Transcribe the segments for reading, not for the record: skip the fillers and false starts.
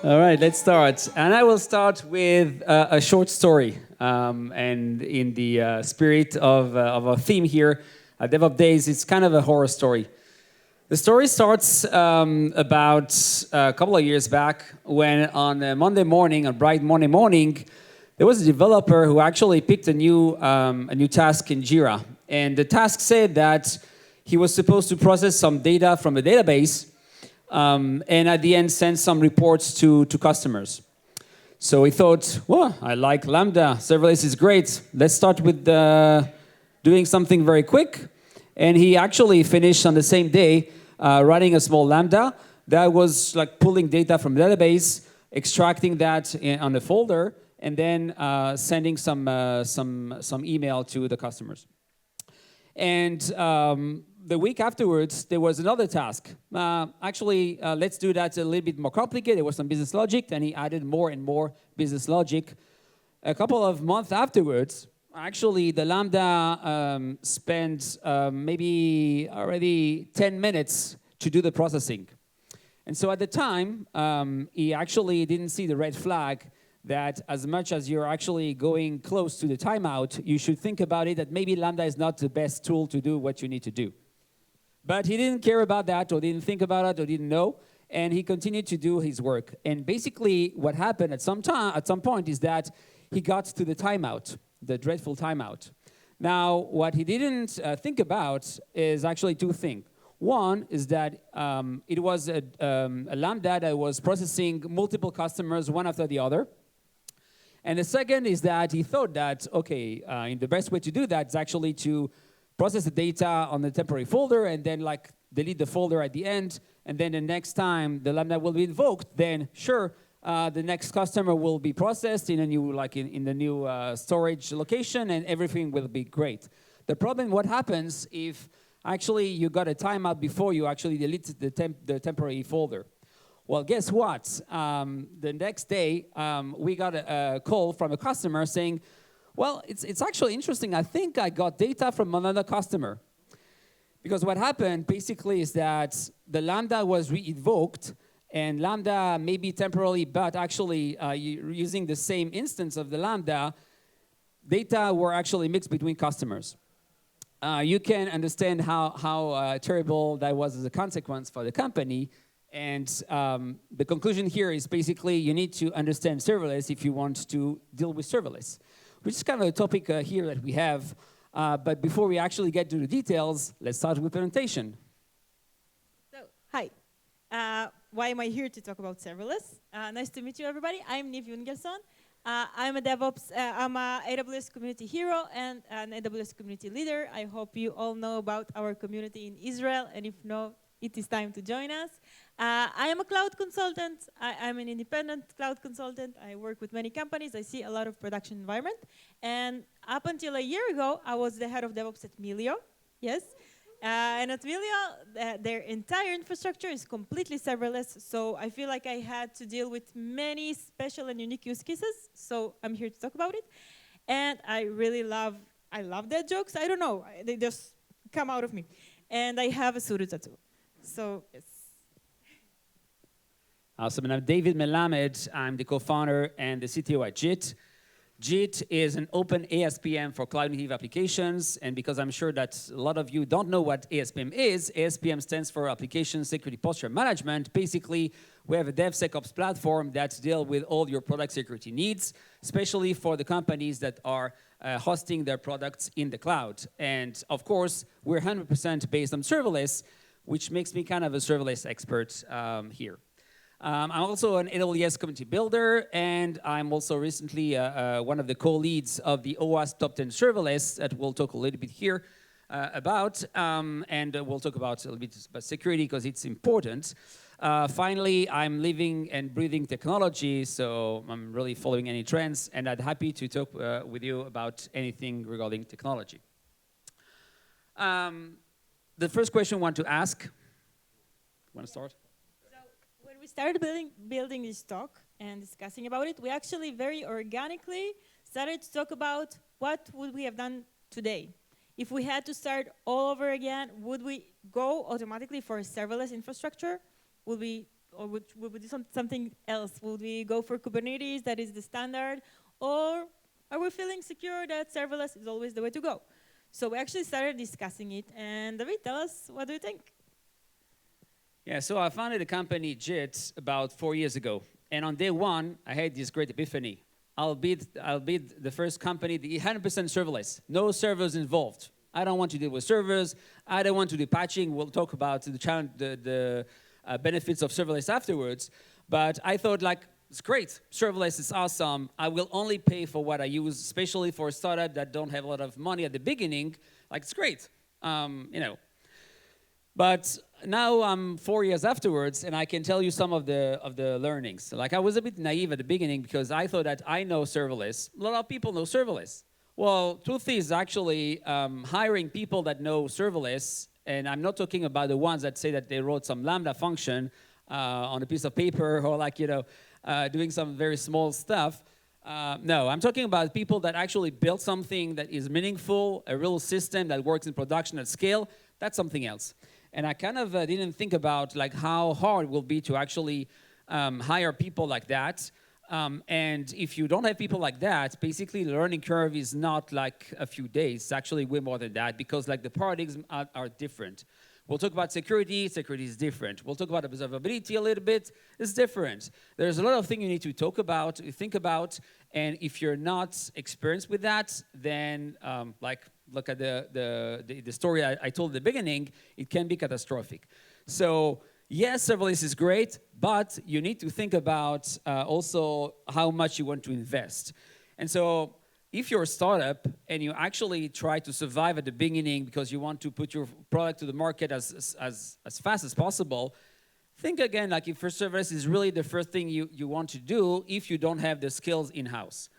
All right, let's start. And I will start with a short story. And in the spirit of our theme here at DevOps Days, it's kind of a horror story. The story starts about a couple of years back when on a Monday morning, a bright Monday morning, there was a developer who actually picked a new task in Jira. And the task said that he was supposed to process some data from the database and at the end send some reports to customers. So he thought, well, I like Lambda, serverless is great. Let's start with doing something very quick. And he actually finished on the same day writing a small Lambda that was like pulling data from the database, extracting that on a folder, and then sending some email to the customers. And the week afterwards, there was another task. Let's do that a little bit more complicated. There was some business logic, and he added more and more business logic. A couple of months afterwards, actually, the Lambda spent maybe already 10 minutes to do the processing. And so at the time, he actually didn't see the red flag that as much as you're actually going close to the timeout, you should think about it that maybe Lambda is not the best tool to do what you need to do. But he didn't care about that, or didn't think about it, or didn't know, and he continued to do his work. And basically, what happened at some point is that he got to the timeout, the dreadful timeout. Now, what he didn't think about is actually two things. One is that it was a Lambda that was processing multiple customers one after the other. And the second is that he thought that, okay, the best way to do that is actually to process the data on the temporary folder and then like delete the folder at the end. And then the next time the Lambda will be invoked, then sure, the next customer will be processed in a new, in the new storage location, and everything will be great. The problem, what happens if actually you got a timeout before you actually delete the temporary folder? Well, guess what? The next day, we got a call from a customer saying, well, it's actually interesting. I think I got data from another customer. Because what happened basically is that the Lambda was re-invoked, and Lambda maybe temporarily, but actually using the same instance of the Lambda, data were actually mixed between customers. You can understand how terrible that was as a consequence for the company. And the conclusion here is basically you need to understand serverless if you want to deal with serverless, which is kind of a topic here that we have. But before we actually get to the details, let's start with presentation. So, hi. Why am I here to talk about serverless? Nice to meet you, everybody. I'm Niv Yungelson. I'm a DevOps, I'm a AWS community hero and an AWS community leader. I hope you all know about our community in Israel, and if not, it is time to join us. I am a cloud consultant. I'm an independent cloud consultant. I work with many companies. I see a lot of production environment. And up until a year ago, I was the head of DevOps at Melio. Yes. And at Melio, their entire infrastructure is completely serverless. So I feel like I had to deal with many special and unique use cases. So I'm here to talk about it. And I really love dead jokes. I don't know. They just come out of me. And I have a suru tattoo. So, yes. Awesome. And I'm David Melamed. I'm the co-founder and the CTO at JIT. JIT is an open ASPM for cloud-native applications. And because I'm sure that a lot of you don't know what ASPM is, ASPM stands for Application Security Posture Management. Basically, we have a DevSecOps platform that deals with all your product security needs, especially for the companies that are hosting their products in the cloud. And of course, we're 100% based on serverless, which makes me kind of a serverless expert here. I'm also an AWS community builder, and I'm also recently one of the co-leads of the OWASP Top 10 Serverless that we'll talk a little bit here about, and we'll talk about a little bit about security because it's important. Finally, I'm living and breathing technology, so I'm really following any trends, and I'm happy to talk with you about anything regarding technology. The first question I want to ask, want to start? So when we started building this talk and discussing about it, we actually very organically started to talk about what would we have done today. If we had to start all over again, would we go automatically for a serverless infrastructure? Would we or would we do something else? Would we go for Kubernetes, that is the standard? Or are we feeling secure that serverless is always the way to go? So we actually started discussing it. And David, tell us, what do you think? Yeah, so I founded a company, JIT, about 4 years ago. And on day one, I had this great epiphany. I'll be the first company, the 100% serverless, no servers involved. I don't want to deal with servers. I don't want to do patching. We'll talk about the benefits of serverless afterwards. But I thought, like, it's great. Serverless is awesome. I will only pay for what I use, especially for a startup that don't have a lot of money at the beginning. Like, it's great, you know. But now I'm 4 years afterwards, and I can tell you some of the learnings. Like, I was a bit naive at the beginning because I thought that I know serverless. A lot of people know serverless. Well, truth is actually hiring people that know serverless, and I'm not talking about the ones that say that they wrote some Lambda function on a piece of paper or like, you know, doing some very small stuff. No, I'm talking about people that actually built something that is meaningful, a real system that works in production at scale. That's something else. And I kind of didn't think about like how hard it will be to actually hire people like that. And if you don't have people like that, basically the learning curve is not like a few days. It's actually way more than that because like the paradigms are different. We'll talk about security. Security is different. We'll talk about observability a little bit. It's different. There's a lot of things you need to talk about, think about, and if you're not experienced with that, then like look at the story I told at the beginning, it can be catastrophic. So yes, serverless is great, but you need to think about also how much you want to invest. And so if you're a startup and you actually try to survive at the beginning because you want to put your product to the market as fast as possible, think again, like if your serverless is really the first thing you want to do if you don't have the skills in-house.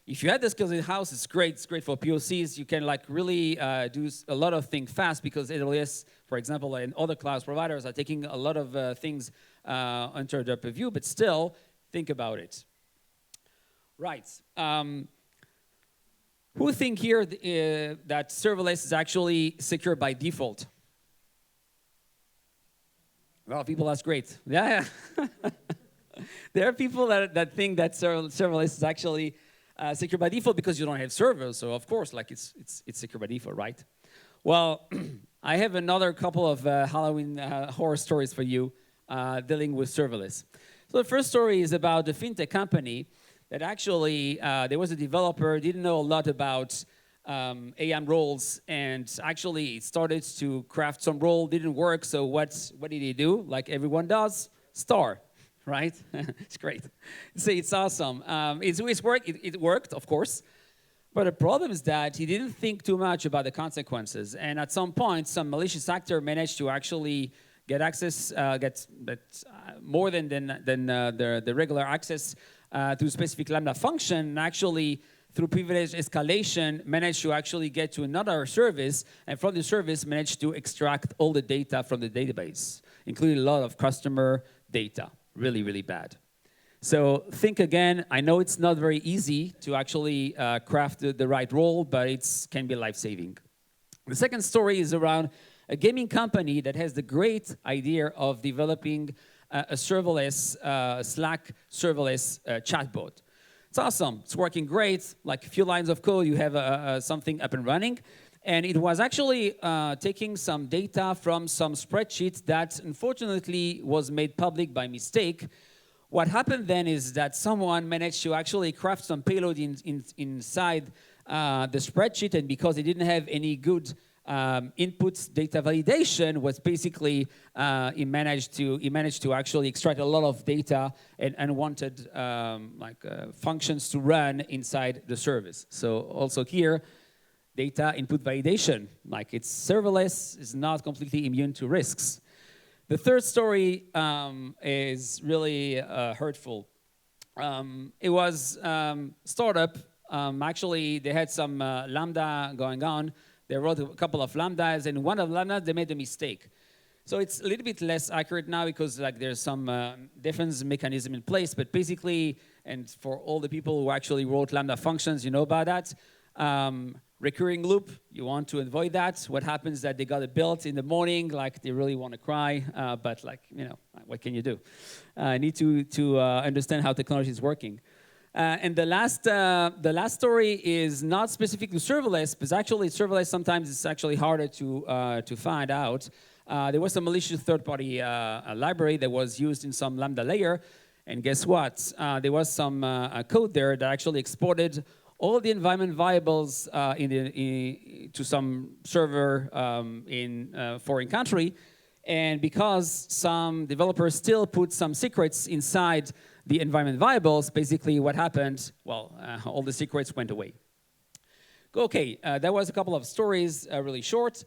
If you have the skills in-house, it's great. It's great for POCs. You can like really do a lot of things fast because AWS, for example, and other cloud providers are taking a lot of things under their purview, but still, think about it. Right. Who think here that serverless is actually secure by default? Well, people, that's great. Yeah. There are people that think that serverless is actually secure by default because you don't have servers. So of course, like it's secure by default, right? Well, I have another couple of Halloween horror stories for you dealing with serverless. So the first story is about a fintech company that actually there was a developer didn't know a lot about AM roles, and actually started to craft some role, didn't work. So what did he do? Like everyone does, star. Right? It's great. See, it's awesome. It worked, of course. But the problem is that he didn't think too much about the consequences. And at some point, some malicious actor managed to actually get access, more than the regular access to a specific Lambda function, and actually, through privilege escalation, managed to actually get to another service, and from the service managed to extract all the data from the database, including a lot of customer data. Really, really bad. So think again. I know it's not very easy to actually craft the right role, but it can be life-saving. The second story is around a gaming company that has the great idea of developing a serverless, Slack serverless chatbot. It's awesome. It's working great. Like a few lines of code, you have something up and running. And it was actually taking some data from some spreadsheet that unfortunately was made public by mistake. What happened then is that someone managed to actually craft some payload inside the spreadsheet, and because they didn't have any good inputs, data validation was basically he managed to actually extract a lot of data and unwanted functions to run inside the service. So also here, data input validation, like it's serverless, is not completely immune to risks. The third story is really hurtful. It was startup. Actually, they had some Lambda going on. They wrote a couple of Lambdas, and one of Lambdas, they made a mistake. So it's a little bit less accurate now because like there's some defense mechanism in place, but basically, and for all the people who actually wrote Lambda functions, you know about that, recurring loop. You want to avoid that. What happens that they got it built in the morning, like they really want to cry, but like, you know, what can you do? Need to understand how technology is working. And the last story is not specific to serverless, but actually serverless sometimes it's actually harder to find out. There was a malicious third-party library that was used in some Lambda layer, and guess what? There was some code there that actually exported all the environment variables to some server in a foreign country, and because some developers still put some secrets inside the environment variables, basically what happened, well, all the secrets went away. Okay, that was a couple of stories, really short.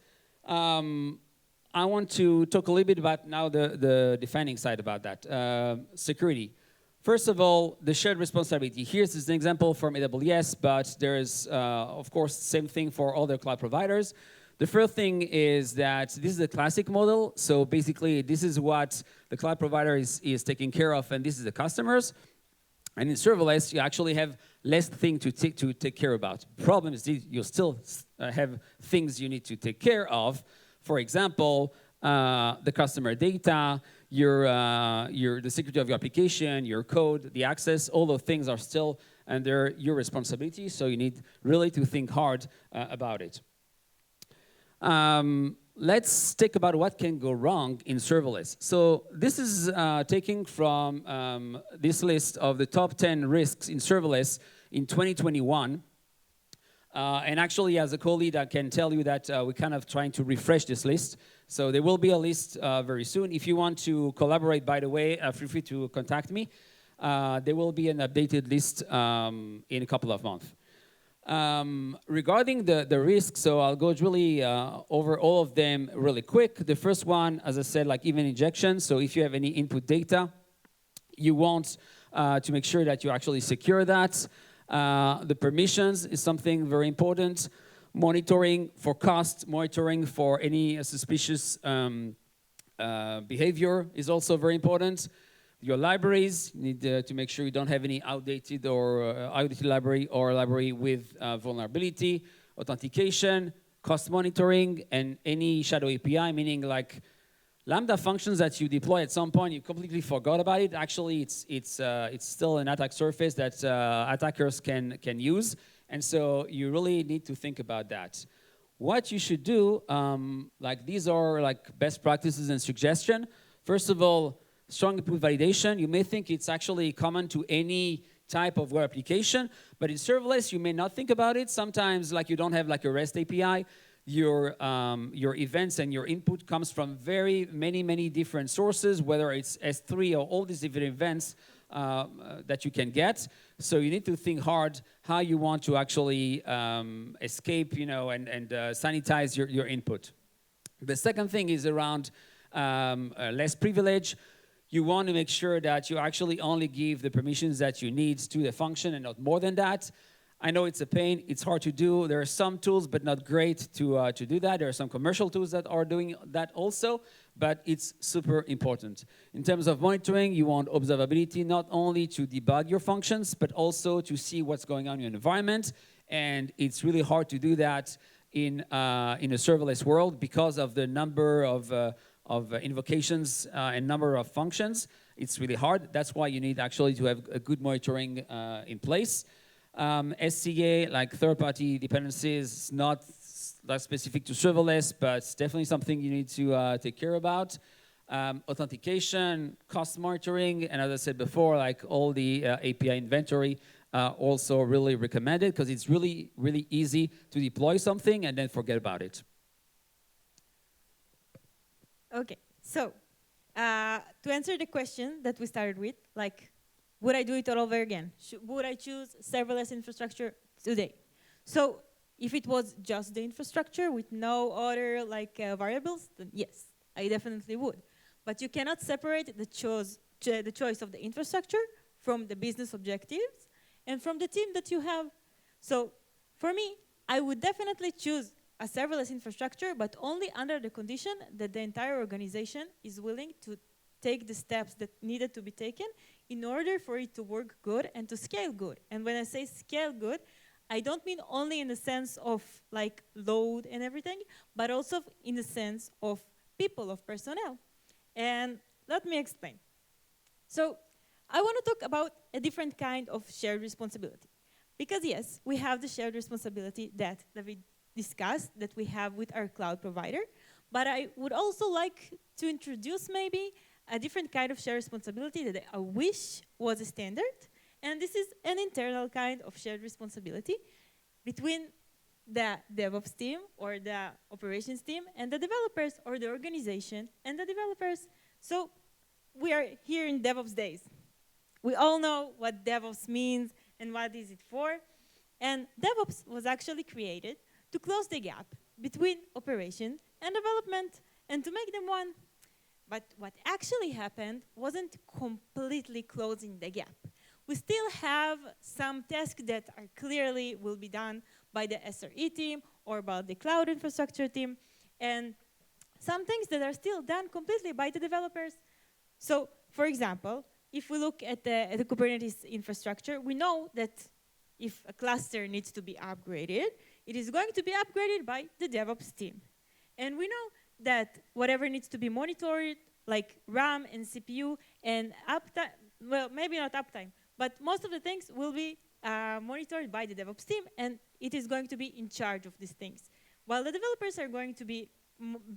I want to talk a little bit about now the defending side about that, security. First of all, the shared responsibility. Here's an example from AWS, but there is, of course, same thing for other cloud providers. The first thing is that this is a classic model. So basically, this is what the cloud provider is taking care of, and this is the customers. And in serverless, you actually have less things to take care about. Problem is you still have things you need to take care of. For example, the customer data, the security of your application, your code, the access, all those things are still under your responsibility. So you need really to think hard about it. Let's think about what can go wrong in serverless. So this is taken from this list of the top 10 risks in serverless in 2021. And actually, as a co-lead, I can tell you that we're kind of trying to refresh this list. So there will be a list very soon. If you want to collaborate, by the way, feel free to contact me. There will be an updated list in a couple of months. Regarding the risks, so I'll go really over all of them really quick. The first one, as I said, like event injection. So if you have any input data, you want to make sure that you actually secure that. The permissions is something very important. Monitoring for cost, monitoring for any suspicious behavior is also very important. Your libraries, you need to make sure you don't have any outdated library or library with vulnerability. Authentication, cost monitoring, and any shadow API, meaning like Lambda functions that you deploy at some point, you completely forgot about it. Actually, it's still an attack surface that attackers can use. And so you really need to think about that. What you should do, like these are like best practices and suggestion. First of all, strong input validation. You may think it's actually common to any type of web application, but in serverless, you may not think about it. Sometimes like you don't have like a REST API. Your events and your input comes from many different sources, whether it's S3 or all these different events that you can get. So you need to think hard how you want to actually escape, and sanitize your input. The second thing is around less privilege. You want to make sure that you actually only give the permissions that you need to the function and not more than that. I know it's a pain, it's hard to do. There are some tools, but not great to do that. There are some commercial tools that are doing that also, but it's super important. In terms of monitoring, you want observability not only to debug your functions, but also to see what's going on in your environment. And it's really hard to do that in a serverless world because of the number of invocations and number of functions. It's really hard. That's why you need actually to have a good monitoring in place. SCA, like third-party dependencies, not specific to serverless, but it's definitely something you need to take care about. Authentication, cost monitoring, and as I said before, like all the API inventory, also really recommended because it's really easy to deploy something and then forget about it. Okay, so to answer the question that we started with, like, would I do it all over again? Would I choose serverless infrastructure today? So if it was just the infrastructure with no other variables, then yes, I definitely would. But you cannot separate the choice of the infrastructure from the business objectives and from the team that you have. So for me, I would definitely choose a serverless infrastructure, but only under the condition that the entire organization is willing to take the steps that needed to be taken in order for it to work good and to scale good. And when I say scale good, I don't mean only in the sense of like load and everything, but also in the sense of people, of personnel. And let me explain. So I want to talk about a different kind of shared responsibility. Because yes, we have the shared responsibility that we discussed, that we have with our cloud provider, but I would also like to introduce maybe a different kind of shared responsibility that I wish was a standard, and this is an internal kind of shared responsibility between the DevOps team or the operations team and the developers, or the organization and the developers. So we are here in DevOps days. We all know what DevOps means and what is it for. And DevOps was actually created to close the gap between operation and development and to make them one. But what actually happened wasn't completely closing the gap. We still have some tasks that are clearly will be done by the SRE team or by the cloud infrastructure team, and some things that are still done completely by the developers. So, for example, if we look at the Kubernetes infrastructure, we know that if a cluster needs to be upgraded, it is going to be upgraded by the DevOps team. And we know that whatever needs to be monitored, like RAM and CPU and uptime, well, maybe not uptime, but most of the things will be monitored by the DevOps team, and it is going to be in charge of these things. While the developers are going to be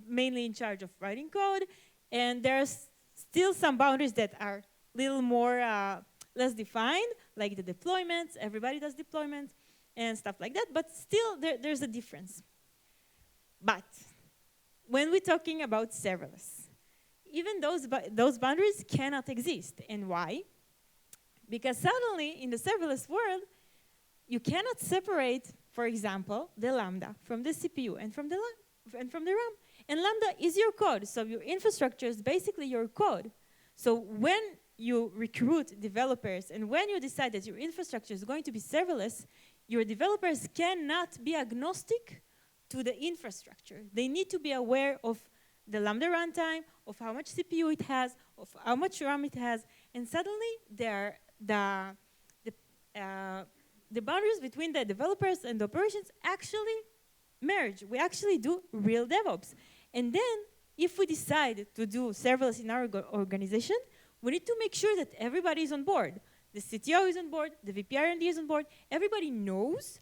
mainly in charge of writing code, and there's still some boundaries that are a little more less defined, like the deployments. Everybody does deployments and stuff like that, but still there's a difference. But when we're talking about serverless, even those boundaries cannot exist. And why? Because suddenly, in the serverless world, you cannot separate, for example, the Lambda from the CPU and from the RAM. And Lambda is your code, so your infrastructure is basically your code. So when you recruit developers and when you decide that your infrastructure is going to be serverless, your developers cannot be agnostic to the infrastructure. They need to be aware of the Lambda runtime, of how much CPU it has, of how much RAM it has, and suddenly the boundaries between the developers and the operations actually merge. We actually do real DevOps. And then, if we decide to do serverless in our organization, we need to make sure that everybody is on board. The CTO is on board, the VP R&D is on board. Everybody knows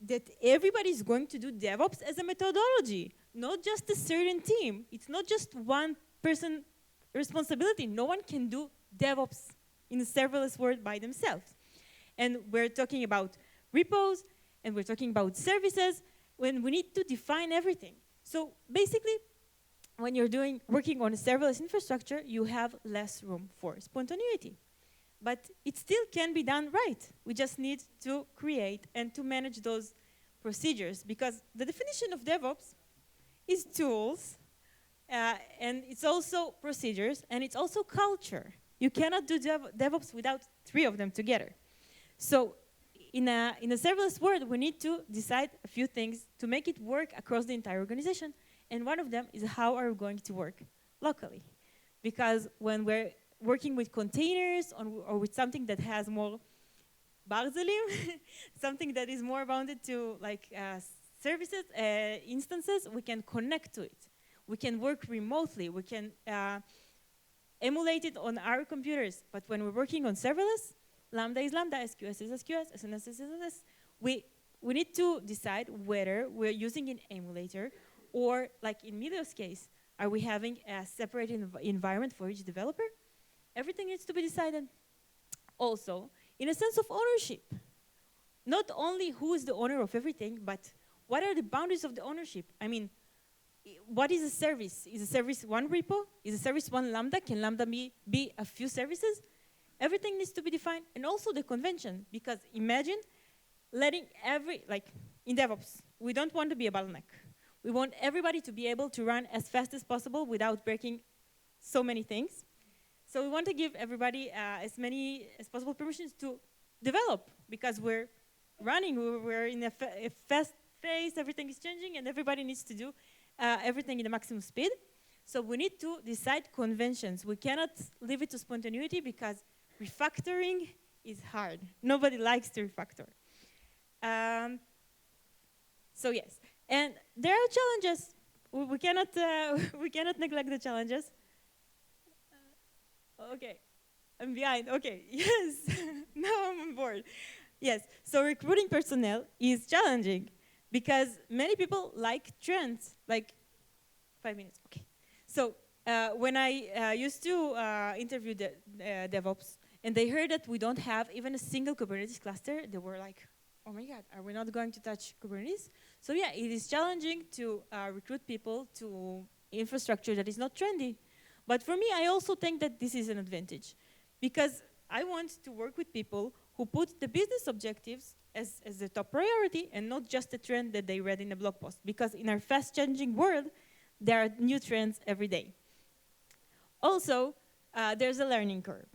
that everybody is going to do DevOps as a methodology, not just a certain team. It's not just one person responsibility. No one can do DevOps in a serverless world by themselves. And we're talking about repos, and we're talking about services, when we need to define everything. So basically, when you're working on a serverless infrastructure, you have less room for spontaneity. But it still can be done right. We just need to create and to manage those procedures, because the definition of DevOps is tools, and it's also procedures, and it's also culture. You cannot do DevOps without three of them together. So in a serverless world, we need to decide a few things to make it work across the entire organization. And one of them is how are we going to work locally? Because when we're working with containers or with something that has more barzelim, something that is more bounded to like services, instances, we can connect to it. We can work remotely. We can emulate it on our computers. But when we're working on serverless, Lambda is Lambda, SQS is SQS, SNS is SNS. We need to decide whether we're using an emulator or, like in Milio's case, are we having a separate environment for each developer? Everything needs to be decided. Also, in a sense of ownership. Not only who is the owner of everything, but what are the boundaries of the ownership? I mean, what is a service? Is a service one repo? Is a service one Lambda? Can Lambda be a few services? Everything needs to be defined, and also the convention, because imagine letting like in DevOps, we don't want to be a bottleneck. We want everybody to be able to run as fast as possible without breaking so many things. So we want to give everybody as many as possible permissions to develop, because we're running, we're in a fast phase, everything is changing, and everybody needs to do everything in the maximum speed. So we need to decide conventions. We cannot leave it to spontaneity, because refactoring is hard. Nobody likes to refactor. So yes, and there are challenges. We cannot we cannot neglect the challenges. Okay, I'm behind. Okay, yes. Now I'm on board. Yes, so recruiting personnel is challenging because many people like trends. Like 5 minutes. Okay. So when I used to interview the DevOps, and they heard that we don't have even a single Kubernetes cluster, they were like, "Oh my God, are we not going to touch Kubernetes?" So yeah, it is challenging to recruit people to infrastructure that is not trendy. But for me, I also think that this is an advantage, because I want to work with people who put the business objectives as the top priority and not just a trend that they read in a blog post. Because in our fast-changing world, there are new trends every day. Also, there's a learning curve.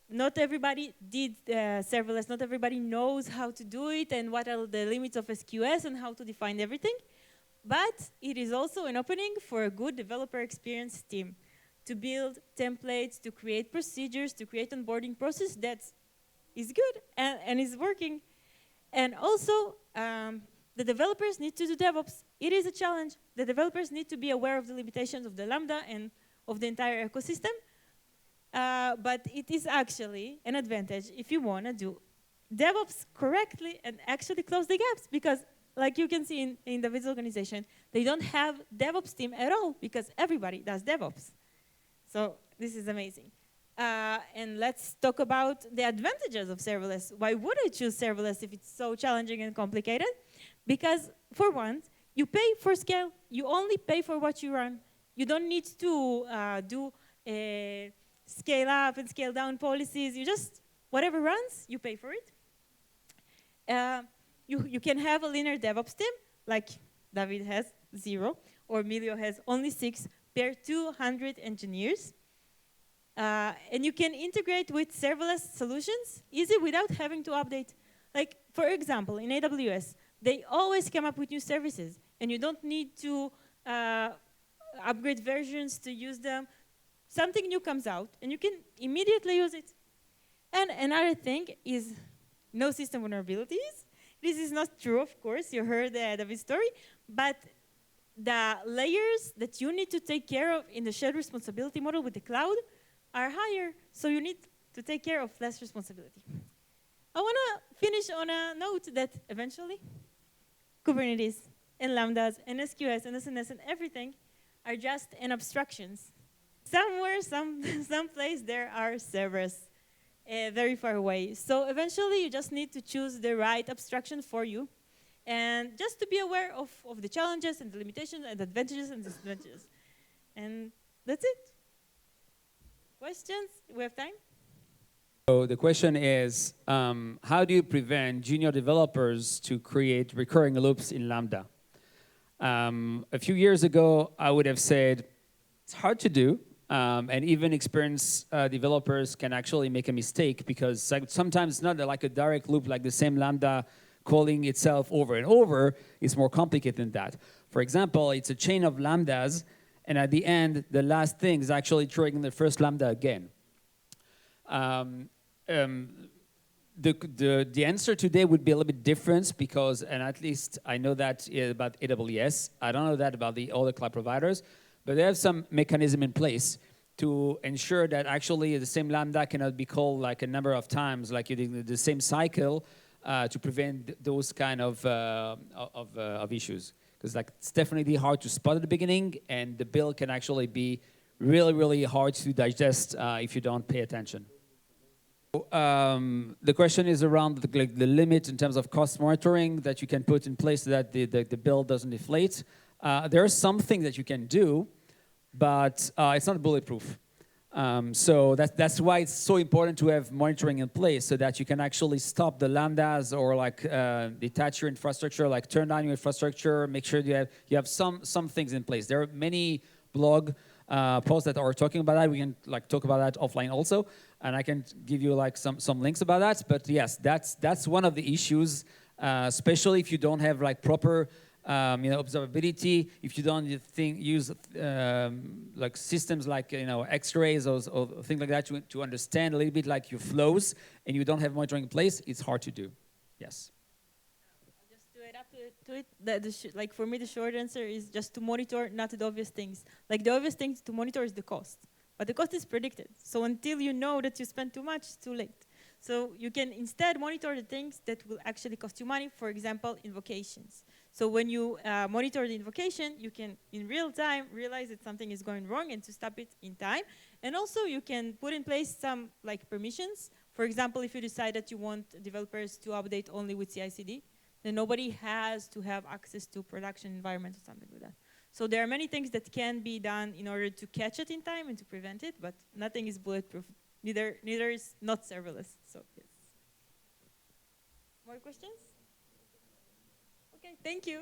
Not everybody did serverless, not everybody knows how to do it and what are the limits of SQS and how to define everything. But it is also an opening for a good developer experience team to build templates, to create procedures, to create onboarding process that is good and is working. And also, the developers need to do DevOps. It is a challenge. The developers need to be aware of the limitations of the Lambda and of the entire ecosystem. But it is actually an advantage if you want to do DevOps correctly and actually close the gaps. Because like you can see in David's organization, they don't have DevOps team at all because everybody does DevOps. So this is amazing. And let's talk about the advantages of serverless. Why would I choose serverless if it's so challenging and complicated? Because for one, you pay for scale. You only pay for what you run. You don't need to do scale up and scale down policies. You just, whatever runs, you pay for it. You can have a linear DevOps team, like David has 0, or Milio has only 6 per 200 engineers. And you can integrate with serverless solutions easy without having to update. Like, for example, in AWS, they always come up with new services, and you don't need to upgrade versions to use them. Something new comes out, and you can immediately use it. And another thing is no system vulnerabilities. This is not true, of course. You heard David's story. But the layers that you need to take care of in the shared responsibility model with the cloud are higher, so you need to take care of less responsibility. I want to finish on a note that eventually Kubernetes and Lambdas and SQS and SNS and everything are just an abstractions. Somewhere, someplace, there are servers very far away. So eventually, you just need to choose the right abstraction for you, and just to be aware of the challenges and the limitations and the advantages and disadvantages. And that's it. Questions? We have time? So the question is, how do you prevent junior developers to create recurring loops in Lambda? A few years ago, I would have said, it's hard to do. And even experienced developers can actually make a mistake because sometimes it's not like a direct loop, like the same Lambda calling itself over and over. It's more complicated than that. For example, it's a chain of Lambdas, and at the end, the last thing is actually triggering the first Lambda again. The answer today would be a little bit different because, and at least I know that about AWS. I don't know that about the other cloud providers. But they have some mechanism in place to ensure that actually the same Lambda cannot be called like a number of times, like you did the same cycle, to prevent those kind of issues. Because like it's definitely hard to spot at the beginning, and the build can actually be really, really hard to digest if you don't pay attention. The question is around the limit in terms of cost monitoring that you can put in place so that the build doesn't deflate. There are some things that you can do, but it's not bulletproof. So that's why it's so important to have monitoring in place so that you can actually stop the Lambdas or like detach your infrastructure, like turn down your infrastructure, make sure you have some things in place. There are many blog posts that are talking about that. We can like talk about that offline also, and I can give you like some links about that. But yes, that's one of the issues, especially if you don't have like proper observability, if you don't use like systems like X-rays or things like that to understand a little bit like your flows, and you don't have monitoring in place, it's hard to do. Yes. to it. Like for me, the short answer is just to monitor, not the obvious things. Like the obvious things to monitor is the cost, but the cost is predicted. So until you know that you spend too much, it's too late. So you can instead monitor the things that will actually cost you money. For example, invocations. So when you monitor the invocation, you can in real time realize that something is going wrong and to stop it in time. And also you can put in place some like permissions. For example, if you decide that you want developers to update only with CI/CD, then nobody has to have access to production environment or something like that. So there are many things that can be done in order to catch it in time and to prevent it, but nothing is bulletproof. Neither is not serverless. So yes. More questions? Okay, thank you.